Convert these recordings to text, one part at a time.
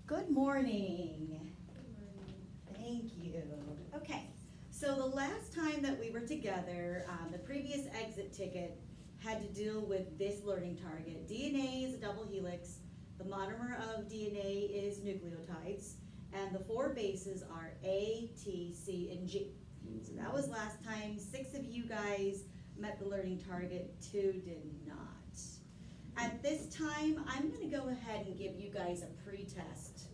Good morning. Thank you. Okay, so the last time that we were together, the previous exit ticket had to deal with this learning target. DNA is a double helix, the monomer of DNA is nucleotides, and the four bases are A, T, C, and G. So that was last time. 6 of you guys met the learning target, 2 did not. At this time, I'm going to go ahead and give you guys a pre-test.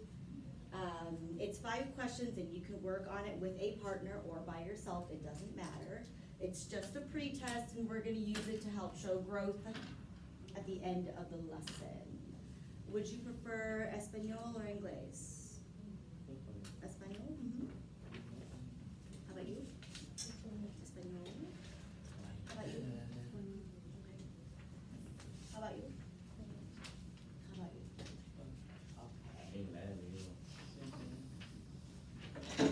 It's 5 questions and you can work on it with a partner or by yourself, it doesn't matter. It's just a pre-test and we're going to use it to help show growth at the end of the lesson. Would you prefer Espanol or Inglés? Espanol? Mm-hmm. How about you? Espanol? How about you? How about you? How about you? Okay.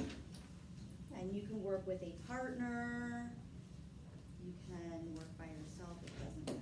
And you can work with a partner. You can work by yourself, it doesn't matter.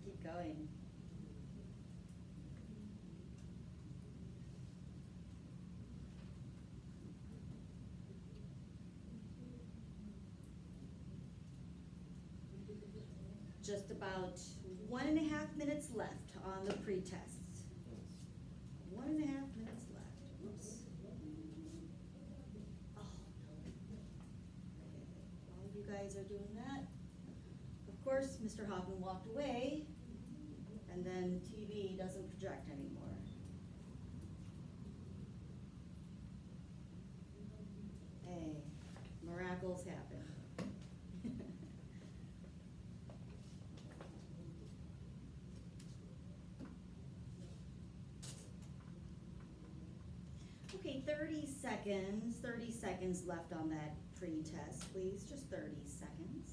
Keep going. Just about 1.5 minutes left on the pre-tests. 1.5 minutes left. Whoops. Oh, no. While you guys are doing that, of course, Mr. Hoffman walked away, and then TV doesn't project anymore. Hey, miracles happen. Okay, 30 seconds left on that pre-test, please, just 30 seconds.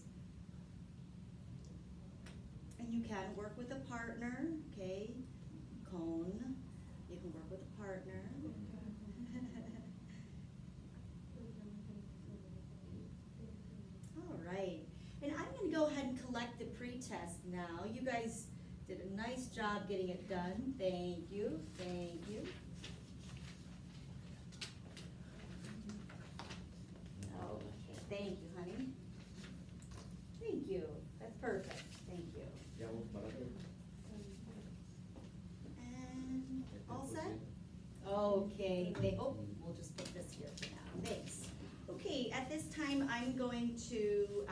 And you can work with a partner, okay? Cone, you can work with a partner. All right, and I'm gonna go ahead and collect the pre-test now. You guys did a nice job getting it done. Thank you, thank you. Oh, thank you, honey. Thank you, that's perfect, thank you. And all set? Okay, we'll just put this here for now, thanks. Okay, at this time, I'm going to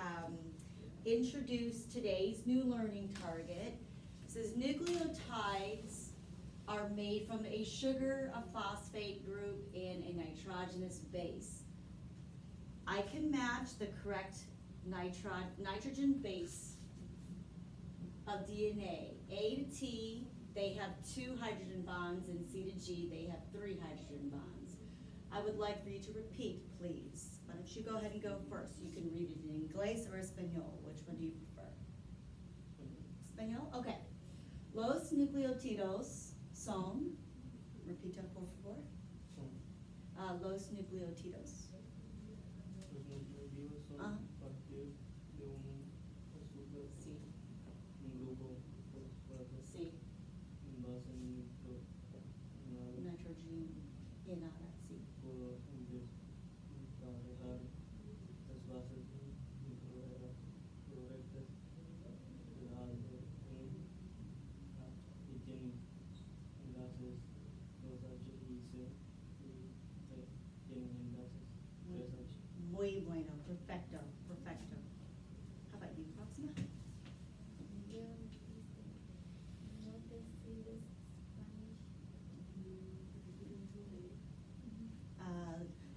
introduce today's new learning target. It says nucleotides are made from a sugar, a phosphate group, and a nitrogenous base. I can match the correct nitrogen base of DNA. A to T, they have 2 hydrogen bonds, and C to G, they have 3 hydrogen bonds. I would like for you to repeat, please. Why don't you go ahead and go first? You can read it in Inglés or Espanol. Which one do you prefer? Espanol? Okay. Los nucleótidos son, repita por favor. Los nucleótidos. Los nucleótidos son parte de un azúcar, Sí. un grupo fosfato, Sí. en base Nitrogenada, sí. por emparejar las bases correctas, dejando y tienen enlaces los H y C y tienen enlaces 3H. Muy bueno, perfecto, perfecto. How about you, Proxima?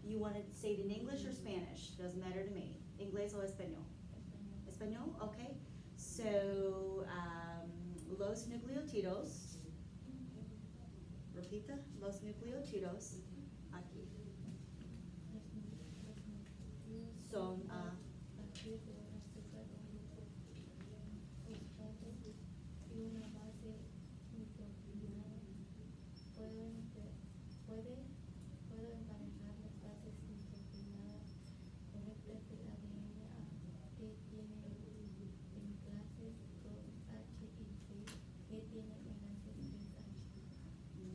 You want to say it in English or Spanish? Doesn't matter to me. Inglés o español? español, okay. So, los nucleótidos, repita, los nucleótidos, aquí, son, y una base nitrogenada. Puedo emparejar las bases nitrogenadas correctas del ADN que tiene enlaces 2H y C que tiene enlaces 3H.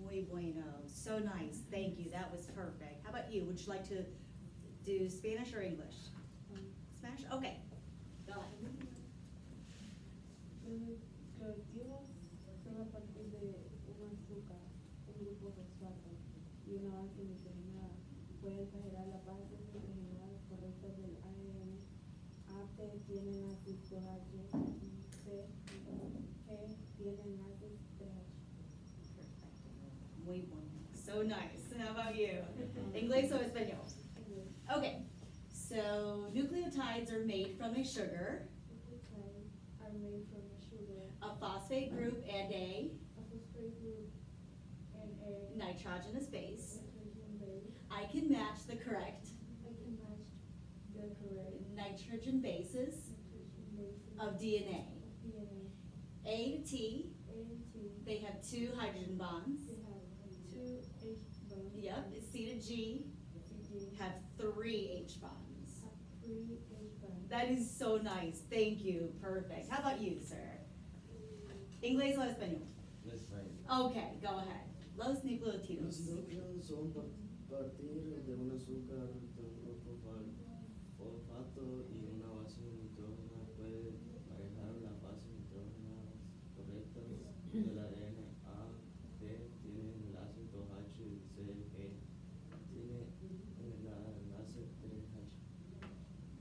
muy bueno, so nice, thank you, that was perfect. How about you, would you like to do Spanish or English? Spanish, okay, go ahead. Los nucleótidos son a partir de un azúcar, un grupo fosfato y una base nitrogenada. Pueden exagerar las bases nitrogenadas correctas del ADN. A, T tiene enlaces 2H y C, G tiene enlaces 3H. Perfecto. Muy bueno. So nice. How about you? Inglés o español? Okay. So nucleotides are made from a sugar, Nucleotides are made from a sugar, a phosphate group, and a a phosphate group, and a nitrogenous base. nitrogen base. I can match the correct I can match the correct nitrogen bases nitrogen bases of DNA. of DNA. A to T, A and T, they have 2 hydrogen bonds. they have 2 H bonds. Yep. C to G CG have 3 H bonds. have 3 H bonds. That is so nice. Thank you. Perfect. How about you, sir? Inglés o español? That's fine. Okay, go ahead. Los nucleótidos. Los núcleos son partir de un azúcar de un grupo fosfato y una base nitrógena. Puede manejar las bases nitrógenas correctas del ADN. A, T tiene enlace 2H y C, G tiene enlace 3H.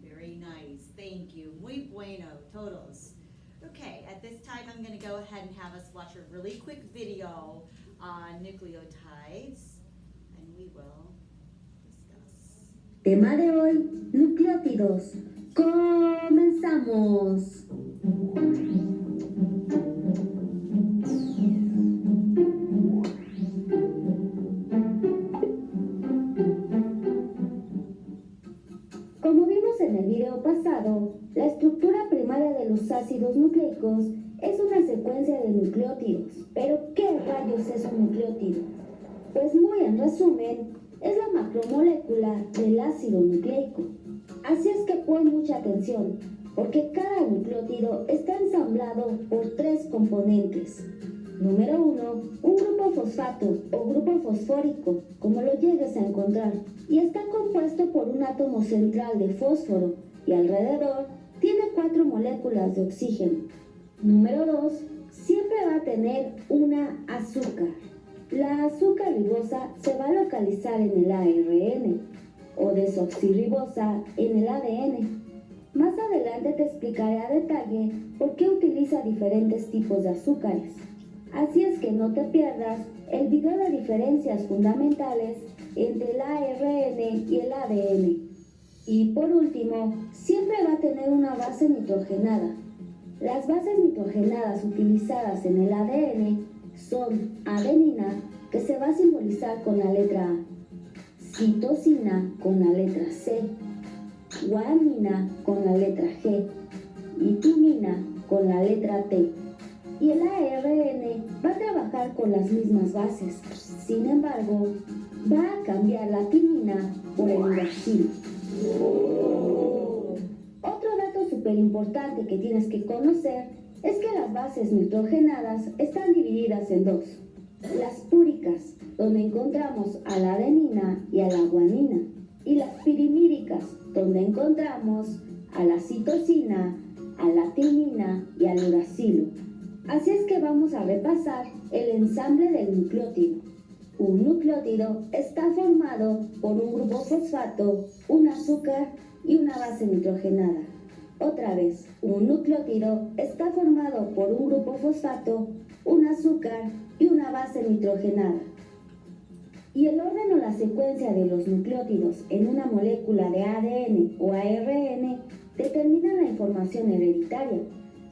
Very nice. Thank you. Muy bueno. Todos. Okay, at this time I'm going to go ahead and have us watch a really quick video on nucleotides, and we will discuss. Tema de hoy, nucleótidos. ¡Comenzamos! Como vimos en el video pasado, la estructura primaria de los ácidos nucleicos es una secuencia de nucleótidos. ¿Pero qué rayos es un nucleótido? Pues muy en resumen, es la macromolécula del ácido nucleico. Así es que pon mucha atención, porque cada nucleótido está ensamblado por 3 componentes. Número 1, un grupo fosfato o grupo fosfórico, como lo llegues a encontrar, y está compuesto por un átomo central de fósforo y alrededor tiene 4 moléculas de oxígeno. Número 2, siempre va a tener una azúcar. La azúcar ribosa se va a localizar en el ARN o desoxirribosa en el ADN. Más adelante te explicaré a detalle por qué utiliza diferentes tipos de azúcares. Así es que no te pierdas el video de diferencias fundamentales entre el ARN y el ADN. Y por último, siempre va a tener una base nitrogenada. Las bases nitrogenadas utilizadas en el ADN son adenina, que se va a simbolizar con la letra A, citosina con la letra C, guanina con la letra G y timina con la letra T. Y el ARN va a trabajar con las mismas bases. Sin embargo, va a cambiar la timina por el uracilo. Otro dato súper importante que tienes que conocer es que las bases nitrogenadas están divididas en 2. Las púricas, donde encontramos a la adenina y a la guanina, y las pirimídicas, donde encontramos a la citosina, a la timina y al uracilo. Así es que vamos a repasar el ensamble del nucleótido. Un nucleótido está formado por un grupo fosfato, un azúcar y una base nitrogenada. Otra vez, un nucleótido está formado por un grupo fosfato, un azúcar y una base nitrogenada. Y el orden o la secuencia de los nucleótidos en una molécula de ADN o ARN te determinan la información hereditaria,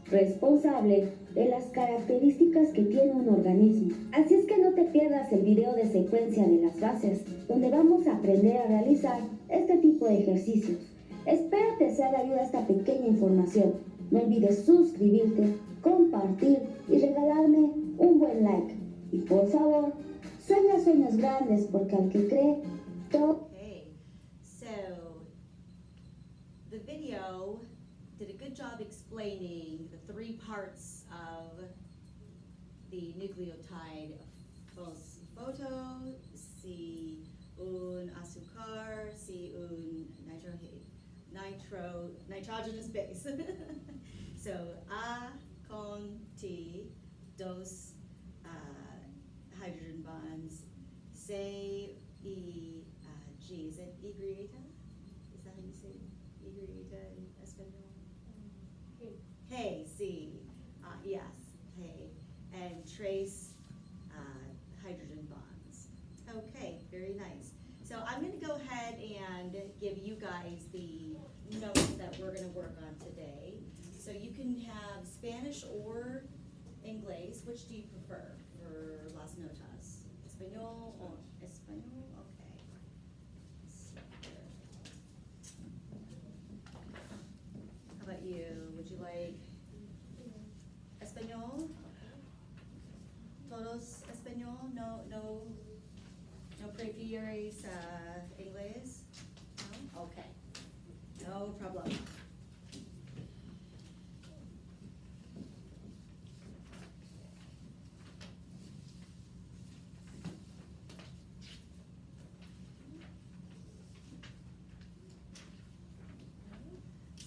responsable de las características que tiene un organismo. Así es que no te pierdas el video de secuencia de las bases, donde vamos a aprender a realizar este tipo de ejercicios. Espero te sea de ayuda esta pequeña información. No olvides suscribirte, compartir y regalarme un buen like. Y por favor, sueña sueños grandes, porque al que cree, todo... Okay, so the video did a good job explaining the three parts of the nucleotide fosfato, si un azúcar, si un nitrogenous base. So A con T, dos hydrogen bonds, C, E, G. Is it Y? Is that how you say Y in Espanol? Hey, C. Yes, hey. And trace hydrogen bonds. Okay, very nice. So I'm going to go ahead and give you guys the notes that we're going to work on today. So you can have Spanish or Inglés. Which do you prefer for las notas? Español or Español? Okay. Let's see here. How about you? Would you like Español? Todos Español? No prefieres Inglés? No? Okay. No problem.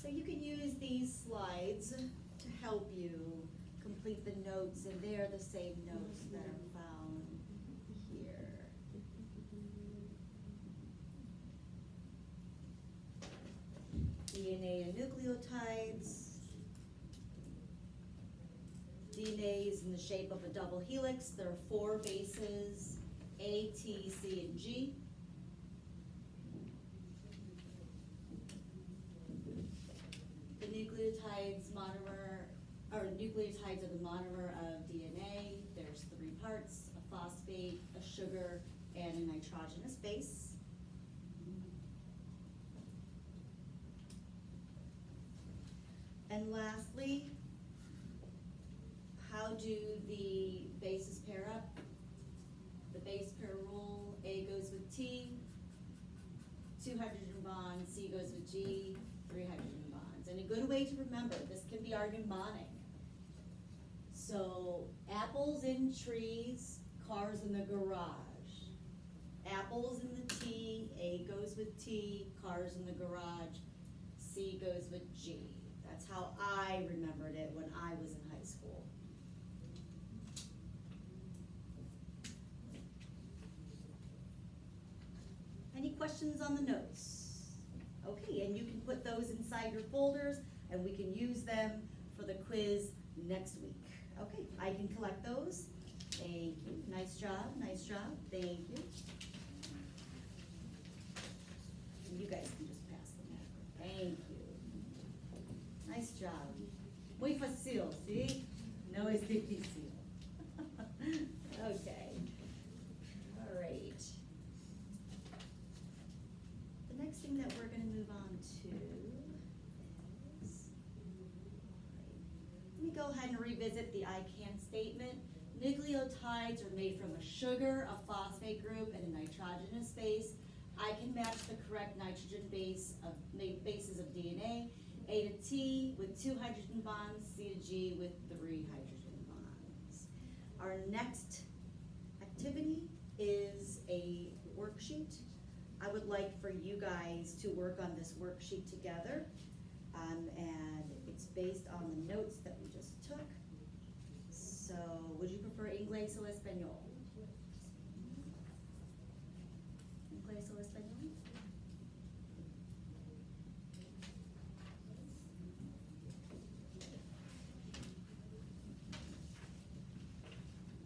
So you can use these slides to help you complete the notes, and they are the same notes that are found here. DNA and nucleotides. DNA is in the shape of a double helix. There are 4 bases, A, T, C, and G. The nucleotides nucleotides are the monomer of DNA. There's 3 parts, a phosphate, a sugar, and a nitrogenous base. And lastly, how do the bases pair up? The base pair rule, A goes with T, 2 hydrogen bonds, C goes with G, 3 hydrogen bonds. And a good way to remember, this can be our mnemonic. So, apples in trees, cars in the garage. Apples in the T, A goes with T, cars in the garage, C goes with G. That's how I remembered it when I was in high school. Any questions on the notes? Okay, and you can put those inside your folders, and we can use them for the quiz next week. Okay, I can collect those. Thank you. Nice job, nice job. Thank you. And you guys can just pass them over. Thank you. Nice job. Muy fácil, ¿sí? No es difícil. Okay. All right. The next thing that we're going to move on to is, let me go ahead and revisit the ICANN statement. Nucleotides are made from a sugar, a phosphate group, and a nitrogenous base. I can match the correct nitrogen bases of DNA, A to T with 2 hydrogen bonds, C to G with 3 hydrogen bonds. Our next activity is a worksheet. I would like for you guys to work on this worksheet together, and it's based on the notes that we just took. So, would you prefer Inglés o Español? Inglés o Español?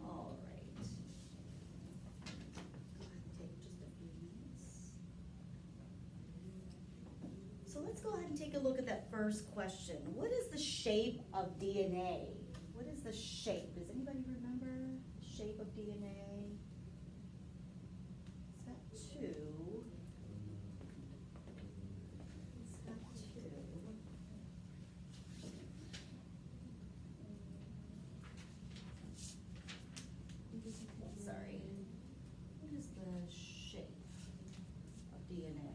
All right. Go ahead and take just a few minutes. So let's go ahead and take a look at that first question. What is the shape of DNA? What is the shape? Does anybody remember the shape of DNA? It's got two. It's got two. Sorry. What is the shape of DNA?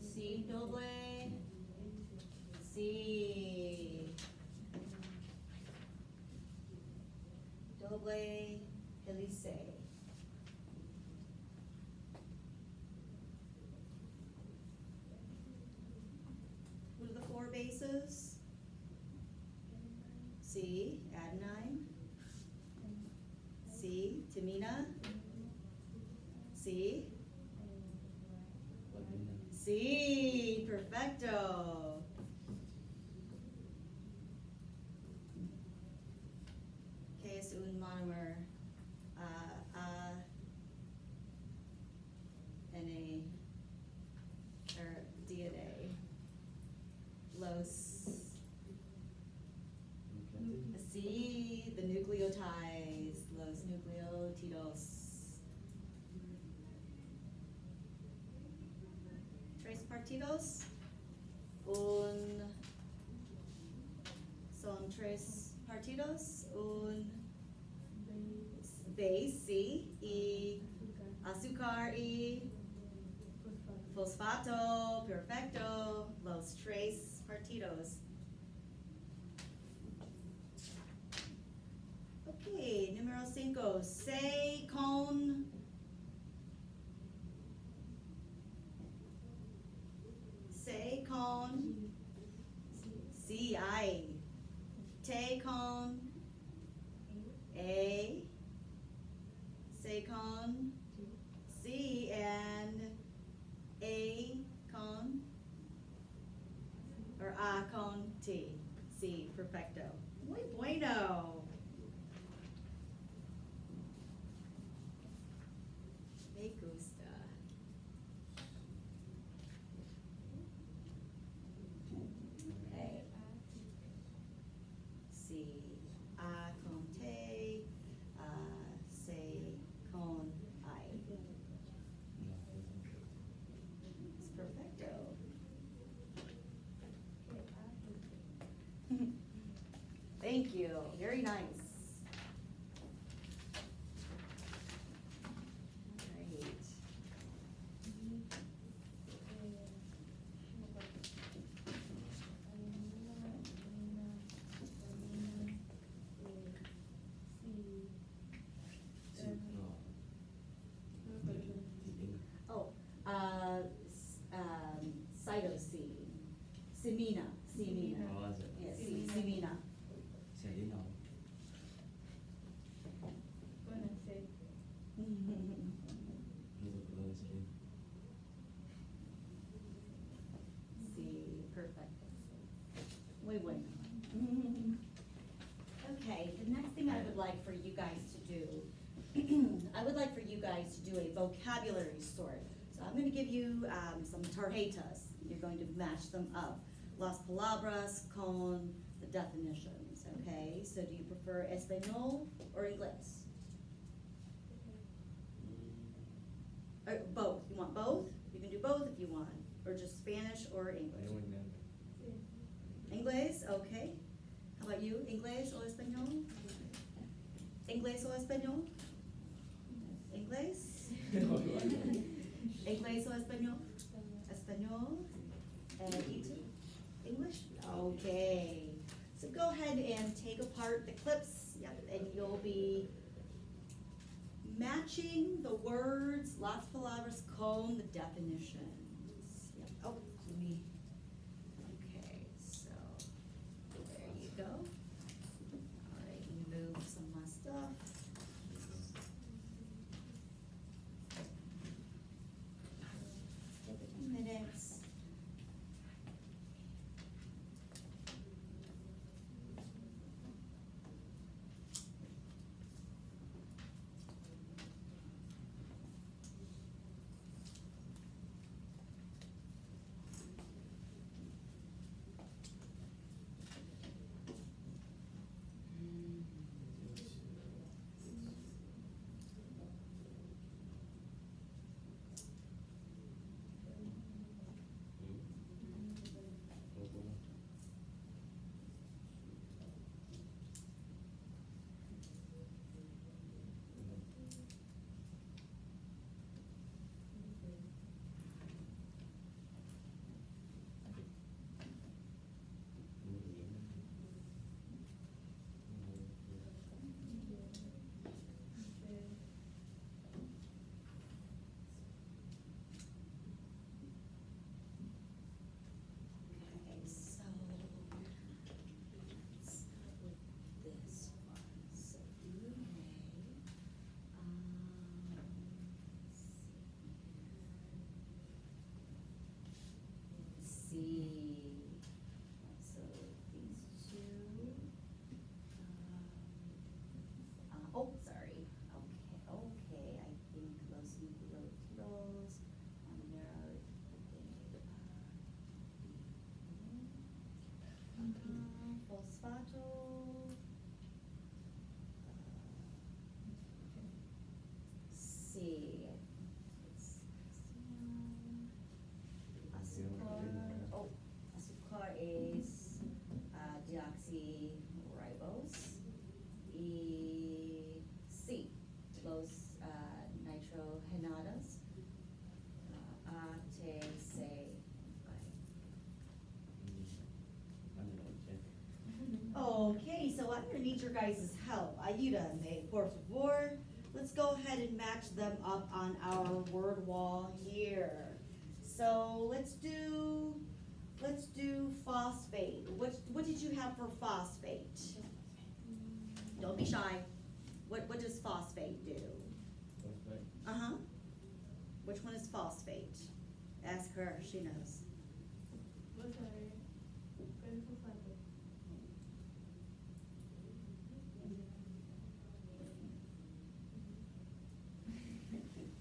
C doble. C doble hélice. What are the four bases? C, adenine. C, timina. C, C, perfecto. ¿Qué es un monomer? DNA. Los, sí, the nucleotides, los nucleótidos. Tres partidos. Son tres partidos. Base, sí, y azúcar y fosfato, perfecto, los tres partidos. Okay, número 5, C con C-I, T con A, C con C, and A con, or A con T. C, perfecto. Muy bueno. Me gusta. Okay. C, A con T, C con I. It's perfecto. Thank you. Very nice. Great. Oh, cytosine. Semina. Yes, semina. Sí, perfecto. Muy bueno. Okay, the next thing I would like for you guys to do, I would like for you guys to do a vocabulary sort. So I'm gonna give you some tarjetas. You're going to match them up. Las palabras con the definitions, okay? So do you prefer español or inglés? Or both, you want both? You can do both if you want, or just Spanish or English. Inglés, okay. How about you, inglés o español? Inglés o español? Inglés? Inglés o español? Español? And you too? English? Okay. So go ahead and take apart the clips, and you'll be matching the words, las palabras con the definitions. Yep. Oh, let me, okay, so there you go. All right, move some of my stuff. Take a few minutes. fosfato. See. Azúcar. Oh, azúcar is deoxyribose. Y sí, los nitrogenados. ATC. Okay, so I'm gonna need your guys' help. Ayúdame, por favor. Let's go ahead and match them up on our word wall here. So let's do phosphate. What did you have for phosphate? Don't be shy. What does phosphate do? Phosphate. Uh-huh. Which one is phosphate? Ask her, she knows. Vamos a ver, ¿cuál es fosfato?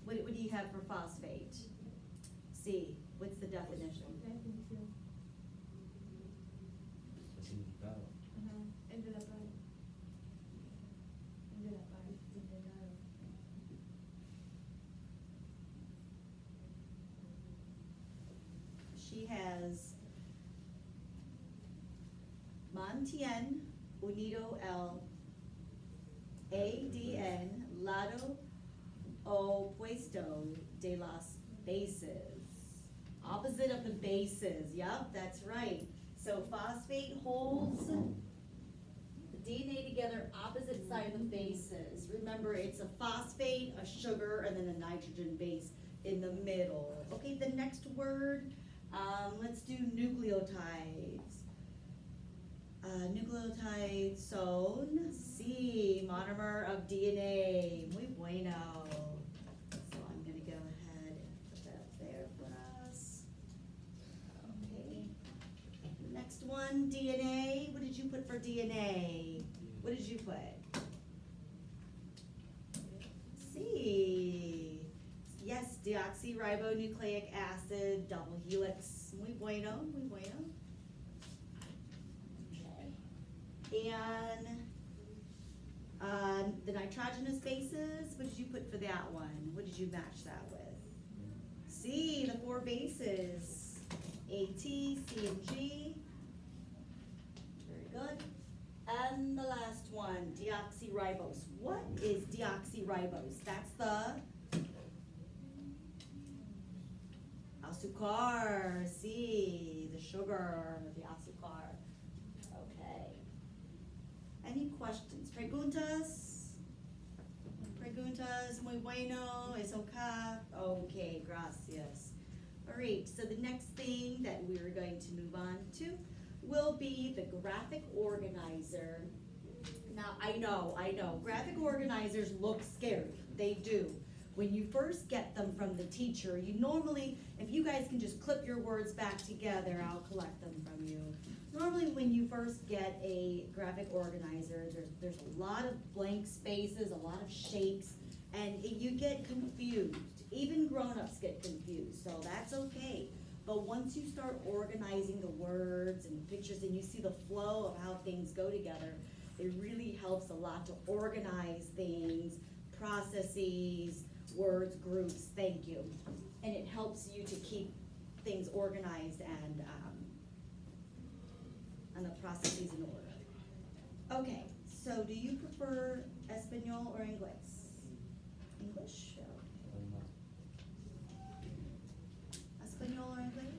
What do you have for phosphate? C, what's the definition? La definición. El significado. Ajá, el de la par. El de la par, integrado. She has mantien unido el ADN lado opuesto de las bases. Opposite of the bases, yep, that's right. So phosphate holds the DNA together opposite side of the bases. Remember, it's a phosphate, a sugar, and then a nitrogen base in the middle. Okay, the next word, let's do nucleotides. Nucleotides son C, monomer of DNA. Muy bueno. So I'm gonna go ahead and put that up there for us. Okay. Next one, DNA. What did you put for DNA? What did you put? C. Yes, deoxyribonucleic acid, double helix. Muy bueno, muy bueno. Okay. And the nitrogenous bases, what did you put for that one? What did you match that with? C, the 4 bases. AT, C, and G. Very good. And the last one, deoxyribose. What is deoxyribose? That's the azúcar, C, the sugar, the azúcar. Okay. Any questions? Preguntas? Preguntas, muy bueno, es okay? Okay, gracias. All right, so the next thing that we're going to move on to will be the graphic organizer. Now, I know, graphic organizers look scary, they do. When you first get them from the teacher, you normally, if you guys can just clip your words back together, I'll collect them from you. Normally, when you first get a graphic organizer, there's a lot of blank spaces, a lot of shapes, and you get confused. Even grown-ups get confused, so that's okay. But once you start organizing the words and the pictures and you see the flow of how things go together, it really helps a lot to organize things, processes, words, groups, thank you. And it helps you to keep things organized and the processes in order. Okay, so do you prefer Espanol or English? English? Espanol or English?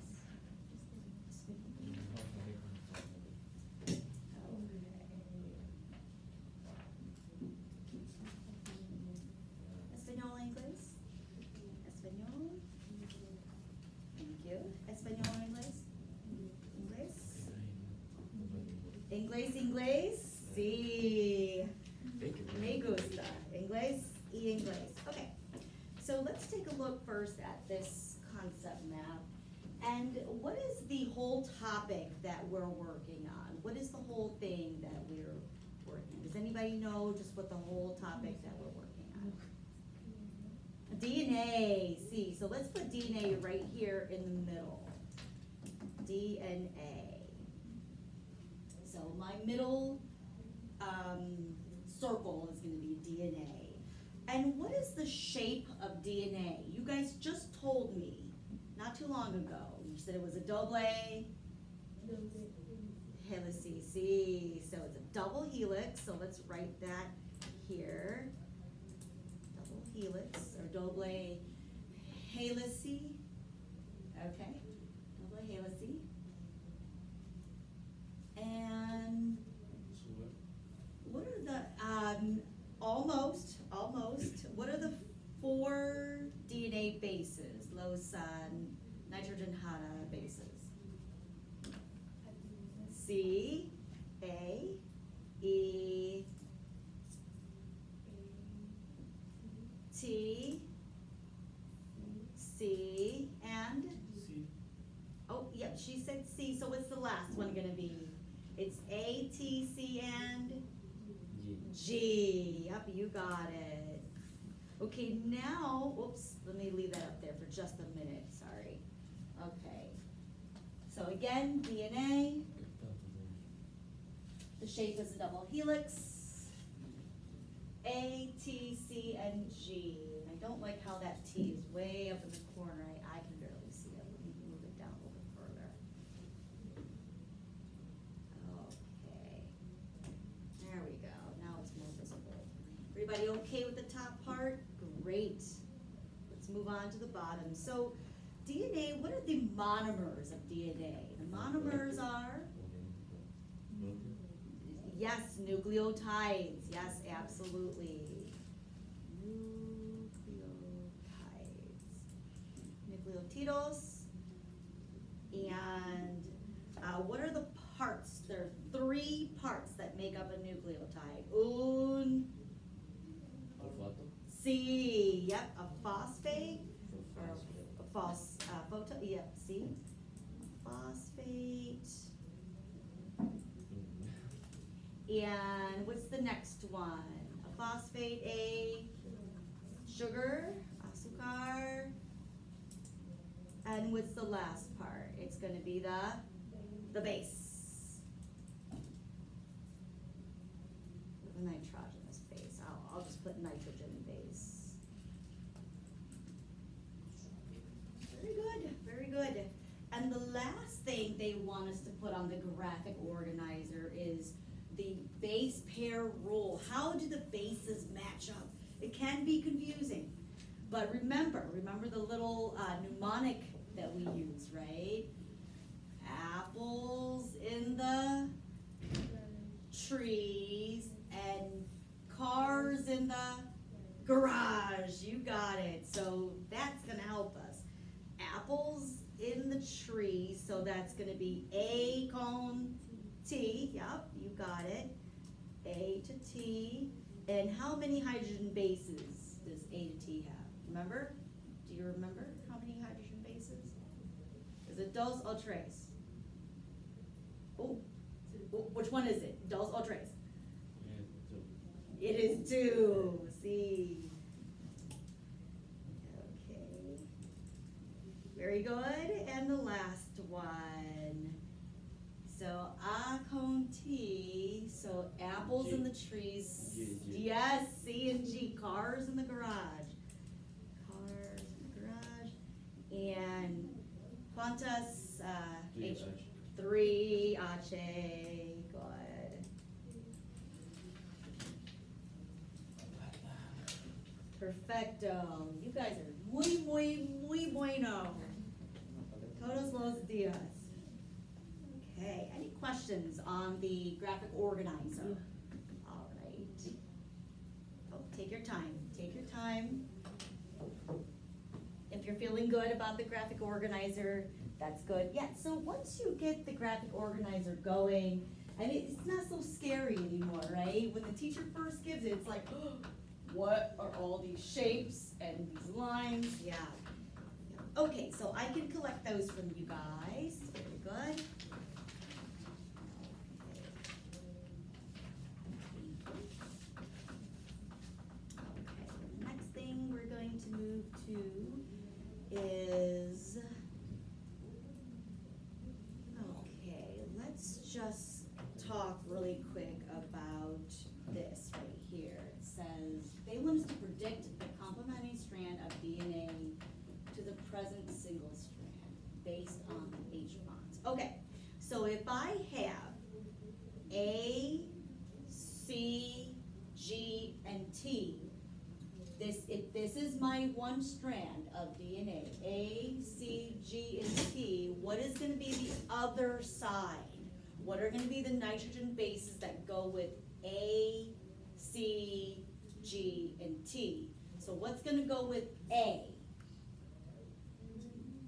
Espanol, English? Espanol? Thank you. Espanol, English? English? Inglés? Sí. Me gusta. Inglés y inglés. Okay. So let's take a look first at this concept map. And what is the whole topic that we're working on? What is the whole thing that we're working on? Does anybody know just what the whole topic that we're working on? DNA. See, so let's put DNA right here in the middle. DNA. So my middle circle is gonna be DNA. And what is the shape of DNA? You guys just told me not too long ago. You said it was a double helices. See, so it's a double helix. So let's write that here. Double helix or double helice. Okay, double helice. And what are the almost? What are the 4 DNA bases? Los nitrogen hada bases. C, A, E, T, C, and C. oh, yep, she said C. So what's the last one gonna be? It's A, T, C, and G. Yep, you got it. Okay, now, whoops, let me leave that up there for just a minute, sorry. Okay. So again, DNA, the shape is a double helix. A, T, C, and G. I don't like how that T is way up in the corner. I can barely see it. Let me move it down a little bit further. Okay. There we go. Now it's more visible. Everybody okay with the top part? Great. Let's move on to the bottom. So DNA, what are the monomers of DNA? The monomers are, yes, nucleotides. Yes, absolutely. Nucleotidos. And what are the parts? There are 3 parts that make up a nucleotide. C, yep, a phosphate, or a photo, yep, C, phosphate. And what's the next one? A phosphate, a sugar, azúcar. And what's the last part? It's gonna be the base. The nitrogenous base. I'll just put nitrogen base. Very good, very good. And the last thing they want us to put on the graphic organizer is the base pair rule. How do the bases match up? It can be confusing, but remember the little mnemonic that we use, right? Apples in the trees and cars in the garage. You got it. So that's gonna help us. Apples in the tree, so that's gonna be A con T. Yep, you got it. A to T. And how many hydrogen bases does A to T have? Remember? Do you remember how many hydrogen bases? Is it dos o tres? Oh, which one is it? Dos o tres? It is 2. See. Okay. Very good. And the last one. So A con T, so apples G. in the trees. G. Yes, C and G, cars in the garage. Cars in the garage. And quantas, H? 3, H, good. Perfecto. You guys are muy bueno. Todos los días. Okay, any questions on the graphic organizer? All right. Oh, take your time, take your time. If you're feeling good about the graphic organizer, that's good. Yeah, so once you get the graphic organizer going, and it's not so scary anymore, right? When the teacher first gives it, it's like, oh, what are all these shapes and these lines? Yeah. Okay, so I can collect those from you guys. Very good. To move to is, okay, let's just talk real if this is my one strand of DNA, A, C, G, and T, what is gonna be the other side? What are gonna be the nitrogen bases that go with A, C, G, and T? So what's gonna go with A?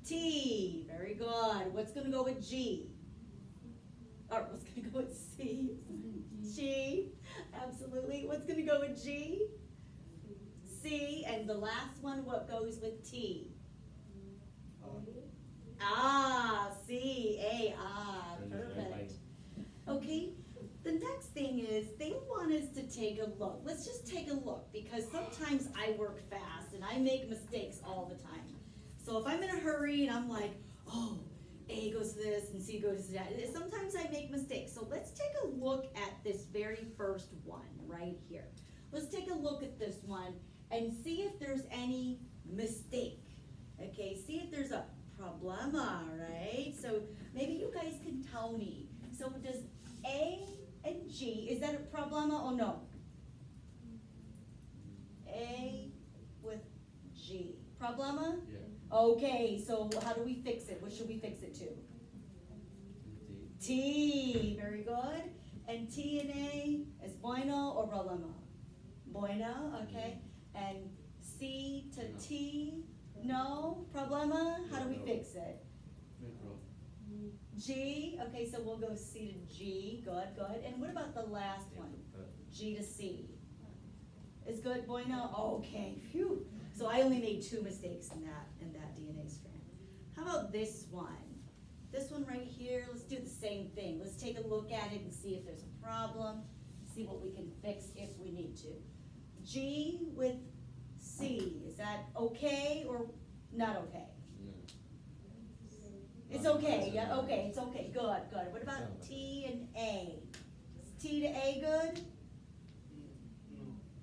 T, very good. What's gonna go with G? Or what's gonna go with C? G, absolutely. What's gonna go with G? C, and the last one, what goes with T? Ah, C, A, perfect. Okay, the next thing is they want us to take a look. Let's just take a look because sometimes I work fast and I make mistakes all the time. So if I'm in a hurry and I'm like, oh, A goes to this and C goes to that, sometimes I make mistakes. So let's take a look at this very first one right here. Let's take a look at this one and see if there's any mistake. Okay, see if there's a problema, right? So maybe you guys can tell me. So does A and G, is that a problema or no? A with G. Problema? Yeah. Okay, so how do we fix it? What should we fix it to? T, very good. And T and A is bueno or problema? Bueno, okay. And C to T, no? Problema? How do we fix it? G, okay, so we'll go C to G, good, good. And what about the last one? G to C. Is good, bueno? Okay, phew. So I only made 2 mistakes in that DNA strand. How about this one? This one right here, let's do the same thing. Let's take a look at it and see if there's a problem, see what we can fix if we need to. G with C, is that okay or not okay? It's okay, yeah, okay, it's okay, good, good. What about T and A? Is T to A good?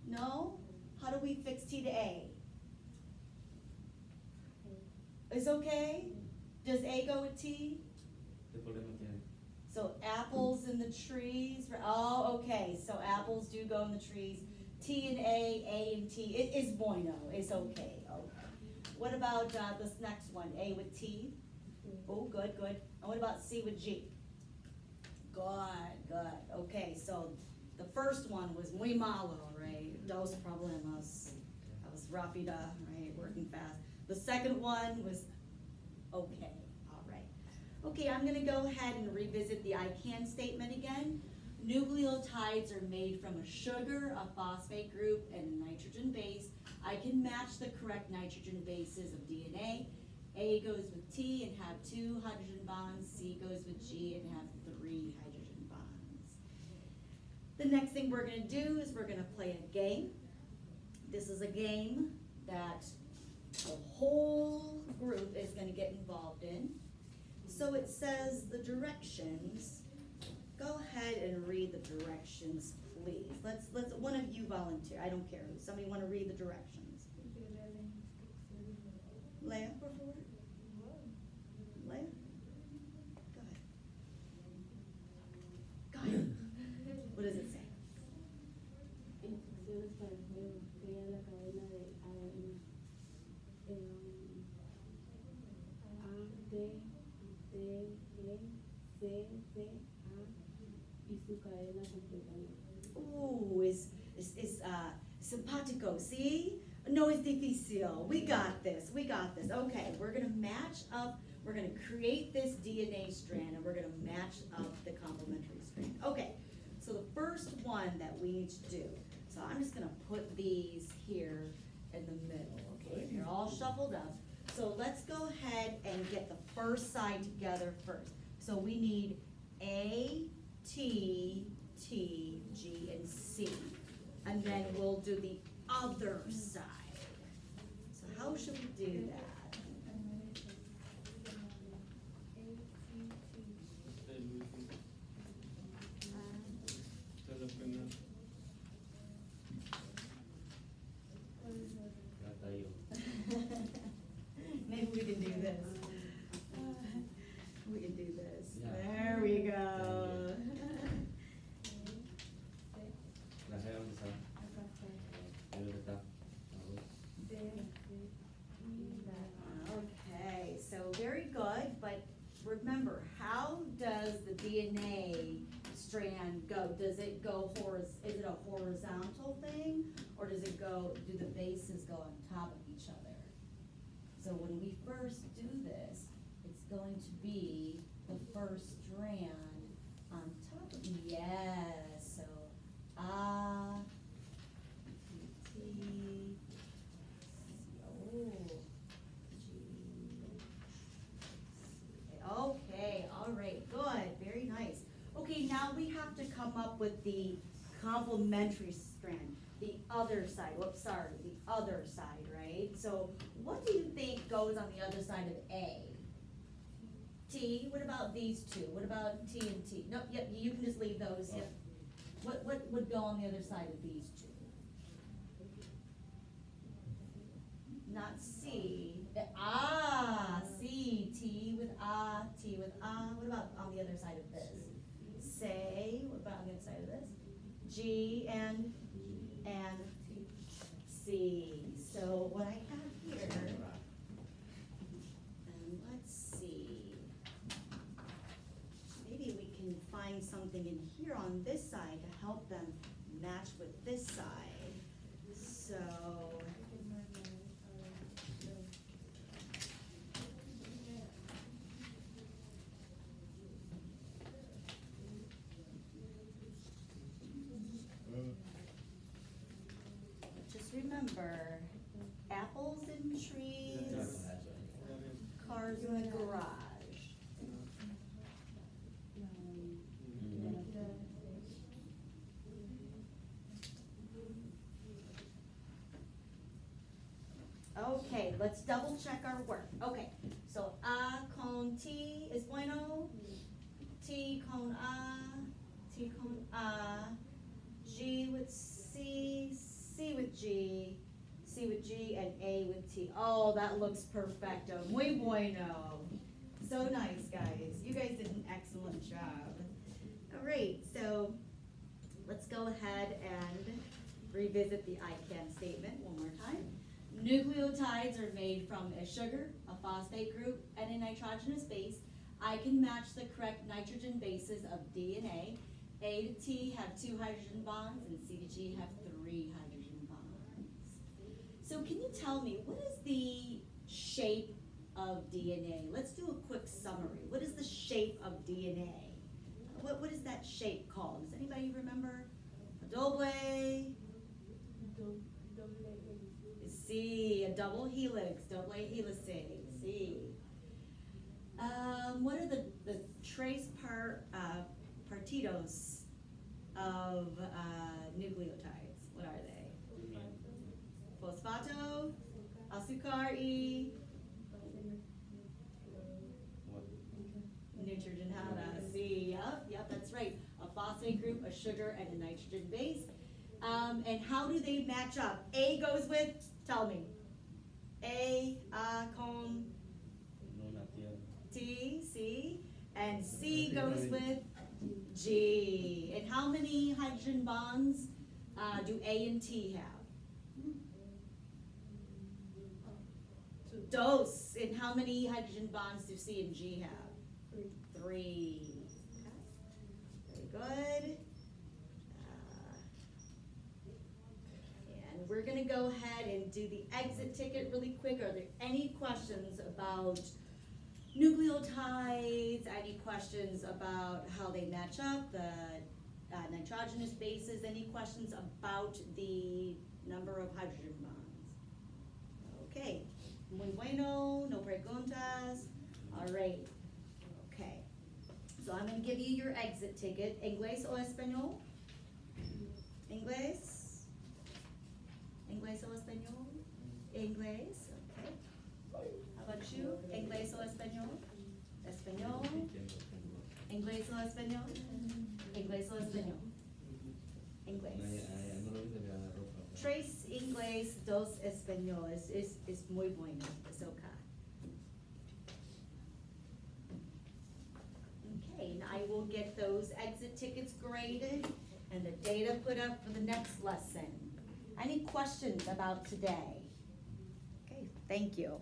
No? How do we fix T to A? It's okay? Does A go with T? So apples in the trees, oh, okay, so apples do go in the trees. T and A and T, it is bueno, it's okay, okay. What about this next one, A with T? Oh, good, good. And what about C with G? Good, good. Okay, so the first one was muy malo, right? Dos problemas. That was rápida, right? Working fast. The second one was okay, all right. Okay, I'm gonna go ahead and revisit the I can statement again. Nucleotides are made from a sugar, a phosphate group, and a nitrogen base. I can match the correct nitrogen bases of DNA. A goes with T and have 2 hydrogen bonds. C goes with G and have 3 hydrogen bonds. The next thing we're gonna do is we're gonna play a game. This is a game that the whole group is gonna get involved in. So it says the directions. Go ahead and read the directions, please. Let's one of you volunteer. I don't care. Somebody wanna read the directions? Leah, por favor. Leah? Go ahead. Go ahead. What does it say? Instrucciones para el juego. Crea la cadena de ADN. A, T, T, G, C, C, A y su cadena completamente. Ooh, es simpático, see? No, it's difícil. We got this, we got this. Okay, we're gonna match up, we're gonna create this DNA strand and we're gonna match up the complementary strand. Okay, so the first one that we need to do, so I'm just gonna put these here in the middle, okay? They're all shuffled up. So let's go ahead and get the first side together first. So we need A, T, T, G, and C. And then we'll do the other side. So how should we do that? Maybe we can do this. We can do this. Yeah. There we go. La G dónde está. Ahí dónde está. strand go? Does it go is it a horizontal thing? Or does it go, do the bases go on top of each other? So when we first do this, it's going to be the first strand on top of, yes, so, T, O, G, okay, all right, good, very nice. Okay, now we have to come up with the complementary strand, the other side, whoops, sorry, the other side, right? So what do you think goes on the other side of A? T, what about these two? What about T and T? Nope, yep, you can just leave those, yep. What would go on the other side of these two? Not C, C, T with what about on the other side of this? Say, what about on the other side of this? G and C. So what I have here, and let's see, maybe we can find something in here on this side to help them match with this side. So, just remember, apples in trees, cars in the garage. Okay, let's double check our work. Okay, so A con T is bueno. T con A, G with C, C with G, and A with T. Oh, that looks perfecto. Muy bueno. So nice, guys. You guys did an excellent job. All right, so let's go ahead and revisit the ICANN statement one more time. Nucleotides are made from a sugar, a phosphate group, and a nitrogenous base. I can match the correct nitrogen bases of DNA. A to T have 2 hydrogen bonds, and C to G have 3 hydrogen bonds. So can you tell me, what is the shape of DNA? Let's do a quick summary. What is the shape of DNA? What is that shape called? Does anybody remember? A doble? C, a double helix, double helices, C. What are the trace partidos of nucleotides? What are they? Fosfato, azúcar y nitrogenada. C, yep, that's right. A phosphate group, a sugar, and a nitrogen base. And how do they match up? A goes with, tell me. A con T, C, and C goes with G. And how many hydrogen bonds do A and T have? Dos. And how many hydrogen bonds do C and G have? 3. Okay. Very good. We're gonna go ahead and do the exit ticket really quick. Are there any questions about nucleotides? Any questions about how they match up, the nitrogenous bases? Any questions about the number of hydrogen bonds? Okay, muy bueno, no preguntas. All right, okay. So I'm gonna give you your exit ticket. Inglés o español? Inglés? Inglés o español? Inglés, okay. How about you? Inglés o español? Español? Inglés o español? Inglés o español? Inglés. Tres inglés, dos español. Es muy bueno. It's okay. Okay, and I will get those exit tickets graded and the data put up for the next lesson. Any questions about today? Okay, thank you.